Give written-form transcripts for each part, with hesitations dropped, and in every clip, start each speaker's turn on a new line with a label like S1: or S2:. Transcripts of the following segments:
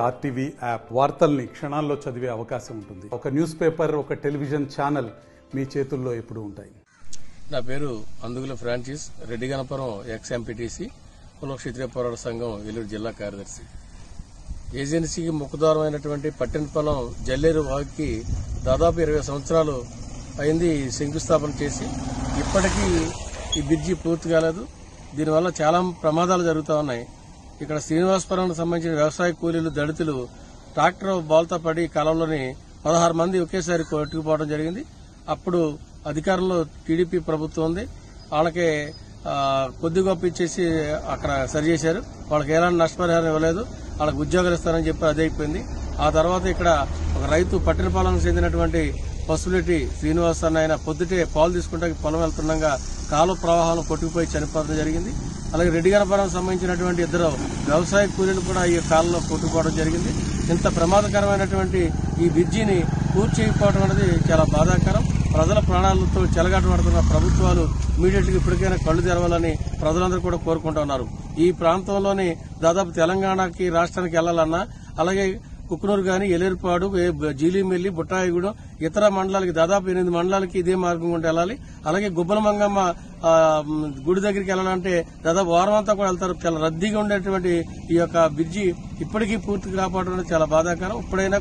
S1: RTV app వార్తల్ని క్షణాల్లో చదివే అవకాశం ఉంటుంది. ఒక న్యూస్ పేపర్, ఒక టెలివిజన్ ఛానల్ మీ చేతుల్లో ఎప్పుడూ ఉంటాయి.
S2: నా పేరు Andugula Francis, Reddy Ganapuram X MPTC, కుల క్షత్రియ పోరాట సంఘం ఏలూరు జిల్లా కార్యదర్శి. ఏజెన్సీకి ముఖద్వారమైనటువంటి పట్టెనపాలెం జల్లేరు వాగుకి దాదాపు 20 సంవత్సరాలు అయింది శంకుస్థాపన చేసి. ఇప్పటికీ ఈ బ్రిడ్జి పూర్తి కాలేదు. దీనివల్ల చాలా ప్రమాదాలు జరుగుతూ ఉన్నాయి. ఇక్కడ శ్రీనివాసపురానికి సంబంధించిన వ్యవసాయ కూలీలు, దళితులు ట్రాక్టర్ బాల్తో పడి కాలంలోని 16 మంది ఒకేసారి కొట్టుకుపోవడం జరిగింది. అప్పుడు అధికారంలో టీడీపీ ప్రభుత్వం ఉంది. వాళ్ళకి కొద్ది గొప్ప ఇచ్చేసి అక్కడ సరిచేశారు. వాళ్ళకి ఎలాంటి నష్టపరిహారం ఇవ్వలేదు. వాళ్ళకి ఉద్యోగాలు ఇస్తారని చెప్పి అదే అయిపోయింది. ఆ తర్వాత ఇక్కడ ఒక రైతు పట్టెనపాలెంకు చెందినటువంటి పసుపులెట్టి శ్రీనివాస్ అన్న ఆయన పొద్దుటే పాలు తీసుకుంటే పొలం వెళ్తుండగా కాలువ ప్రవాహంలో కొట్టుకుపోయి చనిపోవడం జరిగింది. అలాగే రెడ్డి గణపురం సంబంధించినటువంటి 2 వ్యవసాయ కూలీలు కూడా ఈ కాలంలో కొట్టుకుపోవడం జరిగింది. ఇంత ప్రమాదకరమైనటువంటి ఈ బ్రిడ్జిని పూర్తి చేయకపోవడం అనేది చాలా బాధాకరం. ప్రజల ప్రాణాలతో చెలగాటపడుతున్న ప్రభుత్వాలు ఇమీడియట్ గా ఇప్పటికైనా కళ్లు తెరవాలని ప్రజలందరూ కూడా కోరుకుంటున్నారు. ఈ ప్రాంతంలోని దాదాపు తెలంగాణకి, రాష్ట్రానికి వెళ్లాలన్నా, అలాగే కుక్కునూరు గాని, ఎలేరుపాడు, జీలిమెల్లి, బుట్టాయిగూడెం, ఇతర మండలాలకి దాదాపు 8 మండలాలకి ఇదే మార్గం గుండా వెళ్లాలి. అలాగే గుబ్బలమంగమ్మ గుడి దగ్గరికి వెళ్లాలంటే దాదాపు వారం అంతా కూడా వెళ్తారు. చాలా రద్దీగా ఉండేటువంటి ఈ యొక్క బ్రిడ్జి ఇప్పటికీ పూర్తి కాకపోవడం అనేది చాలా బాధాకరం. ఇప్పుడైనా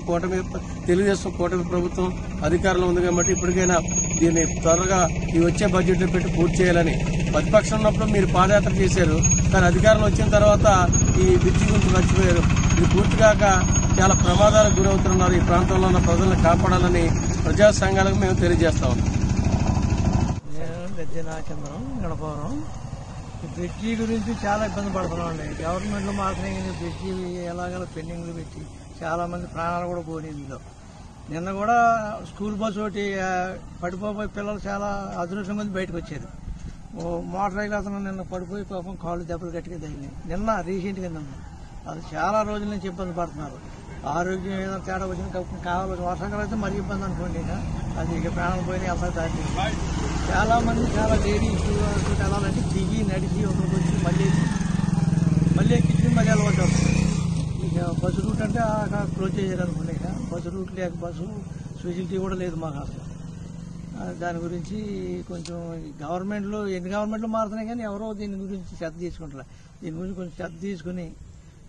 S2: తెలుగుదేశం కూటమి ప్రభుత్వం అధికారంలో ఉంది కాబట్టి ఇప్పటికైనా దీన్ని త్వరగా ఈ వచ్చే బడ్జెట్ లో పెట్టి పూర్తి చేయాలని. ప్రతిపక్షం ఉన్నప్పుడు మీరు పాదయాత్ర చేశారు, కానీ అధికారంలో వచ్చిన తర్వాత ఈ బ్రిడ్జి గురించి మర్చిపోయారు. ఇది పూర్తి కాక చాలా ప్రమాదాలకు గురవుతున్నారు. ఈ ప్రాంతంలో ఉన్న ప్రజలను కాపాడాలని ప్రజా సంఘాలకు మేము తెలియజేస్తా ఉన్నాం.
S3: గణపవరం ఈ బ్రిడ్జి గురించి చాలా ఇబ్బంది పడుతున్నామండి. గవర్నమెంట్లు మాత్రమే బ్రిడ్జి ఎలాగలా పెండింగ్లు పెట్టి చాలా మంది ప్రాణాలు కూడా పోయింది. ఇందులో నిన్న కూడా స్కూల్ బస్సు ఒకటి పడిపోయి పిల్లలు చాలా అదృష్టం మంది బయటకు వచ్చారు. మోటార్ రైలు అతను నిన్న పడిపోయి పాపం కాళ్ళు దెబ్బలు గట్టిగా తగిలినాయి. నిన్న రీసెంట్గా నిన్న అది చాలా రోజుల నుంచి ఇబ్బంది పడుతున్నారు. ఆరోగ్యం ఏదైనా తేడా వచ్చిన కావాలి. వర్షాకాలం అయితే మరీ ఇబ్బంది అనుకోండి. అది ఇక ప్రాణాలు పోయినాయి. అసలు దాటి చాలా మంది చాలా లేడీస్ వెళ్ళాలంటే దిగి నడిచి ఒకరికి వచ్చి మళ్ళీ ఎక్కించి మళ్ళీ అలవాటు వస్తుంది. ఇక బస్సు రూట్ అంటే క్లోజ్ చేయాలి అనుకోండి. ఇక బస్సు రూట్ లేక బస్సు ఫెసిలిటీ కూడా లేదు మాకు అసలు. దాని గురించి కొంచెం ఎన్ని గవర్నమెంట్లు మారుతున్నాయి, కానీ ఎవరో దీని గురించి శ్రద్ధ తీసుకుంటారు. దీని గురించి కొంచెం శ్రద్ధ తీసుకుని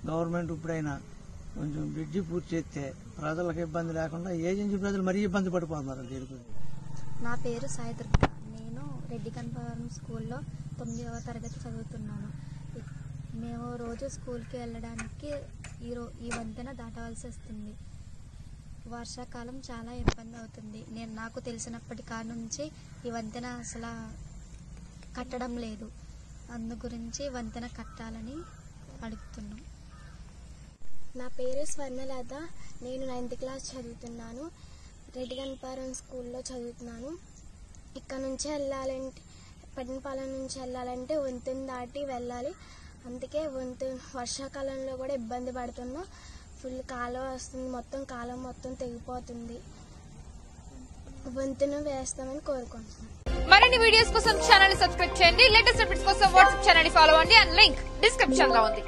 S3: గవర్నమెంట్ ఇప్పుడైనా కొంచెం బ్రిడ్జి పూర్తి చేస్తే ప్రజలకు ఇబ్బంది లేకుండా, ఏజెన్సీ ప్రజలు మరీ ఇబ్బంది పడిపోతున్నారు దీని గురించి.
S4: నా పేరు సాయిదుర్గ. నేను రెడ్డి గణపవరం స్కూల్లో 9వ తరగతి చదువుతున్నాను. మేము రోజు స్కూల్కి వెళ్ళడానికి ఈ వంతెన దాటవలసి వస్తుంది. వర్షాకాలం చాలా ఇబ్బంది అవుతుంది. నాకు తెలిసినప్పటి కాడి నుంచి ఈ వంతెన అసలు కట్టడం లేదు. అందు గురించి వంతెన కట్టాలని అడుగుతున్నాం.
S5: నా పేరు స్వర్ణలత. నేను 9th క్లాస్ చదువుతున్నాను. రెడ్డి గణపవరం స్కూల్లో చదువుతున్నాను. ఇక్కడ నుంచి వెళ్ళాలంటే, పట్టణపాలెం నుంచి వెళ్ళాలంటే వంతెన దాటి వెళ్ళాలి. అందుకే వర్షాకాలంలో కూడా ఇబ్బంది పడుతున్నాం. ఫుల్ కాలువ వస్తుంది, మొత్తం కాలువ మొత్తం తెగిపోతుంది. వంతెన వేస్తామని కోరుకుంటున్నాం.
S6: మరిన్ని వీడియోస్ కోసం ఛానల్ సబ్స్క్రైబ్ చేయండి. లేటెస్ట్ అప్డేట్స్ కోసం వాట్సాప్ ఛానల్ ఫాలో అవ్వండి. అండ్ లింక్ డిస్క్రిప్షన్ లో ఉంది.